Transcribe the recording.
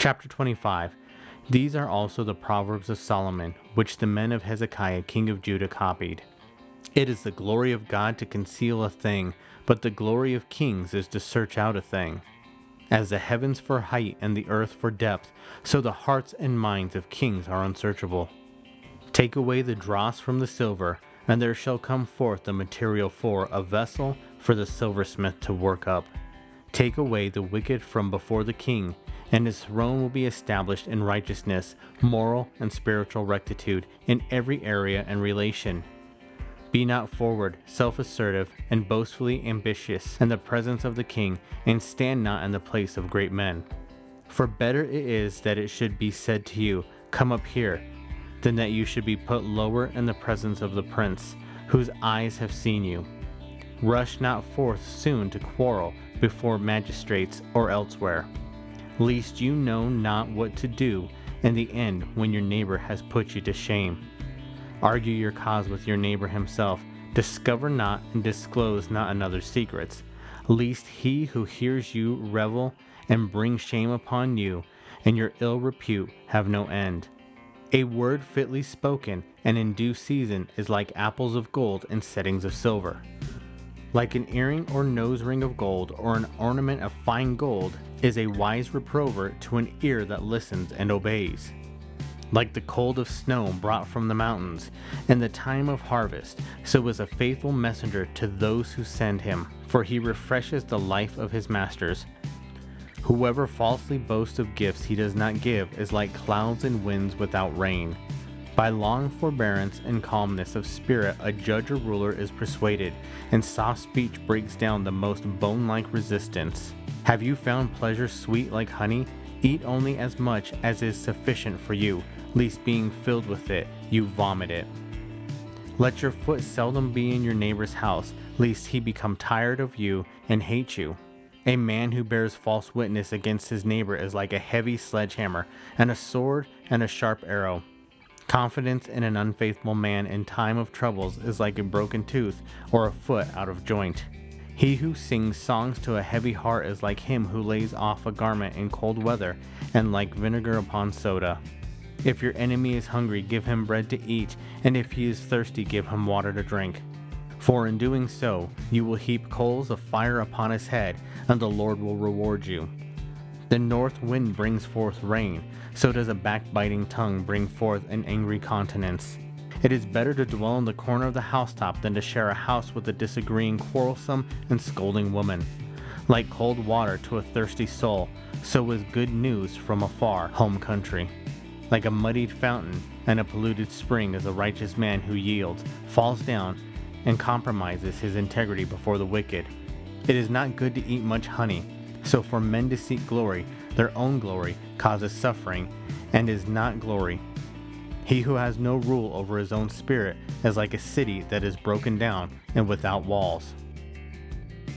Chapter 25. These are also the Proverbs of Solomon, which the men of Hezekiah king of Judah copied. It is the glory of God to conceal a thing, but the glory of kings is to search out a thing. As the heavens for height and the earth for depth, so the hearts and minds of kings are unsearchable. Take away the dross from the silver, and there shall come forth the material for a vessel for the silversmith to work up. Take away the wicked from before the king, and his throne will be established in righteousness, moral and spiritual rectitude in every area and relation. Be not forward, self-assertive, and boastfully ambitious in the presence of the king, and stand not in the place of great men. For better it is that it should be said to you, Come up here, than that you should be put lower in the presence of the prince, whose eyes have seen you. Rush not forth soon to quarrel before magistrates or elsewhere, lest you know not what to do in the end when your neighbor has put you to shame. Argue your cause with your neighbor himself. Discover not and disclose not another's secrets, lest he who hears you revel and bring shame upon you, and your ill repute have no end. A word fitly spoken and in due season is like apples of gold in settings of silver. Like an earring or nose ring of gold, or an ornament of fine gold, is a wise reprover to an ear that listens and obeys. Like the cold of snow brought from the mountains in the time of harvest, so is a faithful messenger to those who send him, for he refreshes the life of his masters. Whoever falsely boasts of gifts he does not give is like clouds and winds without rain. By long forbearance and calmness of spirit a judge or ruler is persuaded, and soft speech breaks down the most bone-like resistance. Have you found pleasure sweet like honey? Eat only as much as is sufficient for you, lest being filled with it, you vomit it. Let your foot seldom be in your neighbor's house, lest he become tired of you and hate you. A man who bears false witness against his neighbor is like a heavy sledgehammer, and a sword and a sharp arrow. Confidence in an unfaithful man in time of troubles is like a broken tooth or a foot out of joint. He who sings songs to a heavy heart is like him who lays off a garment in cold weather, and like vinegar upon soda. If your enemy is hungry, give him bread to eat, and if he is thirsty, give him water to drink. For in doing so, you will heap coals of fire upon his head, and the Lord will reward you. The north wind brings forth rain, so does a backbiting tongue bring forth an angry countenance. It is better to dwell in the corner of the housetop than to share a house with a disagreeing, quarrelsome, and scolding woman. Like cold water to a thirsty soul, so is good news from a far home country. Like a muddied fountain and a polluted spring is a righteous man who yields, falls down, and compromises his integrity before the wicked. It is not good to eat much honey, so for men to seek glory, their own glory, causes suffering, and is not glory. He who has no rule over his own spirit is like a city that is broken down and without walls.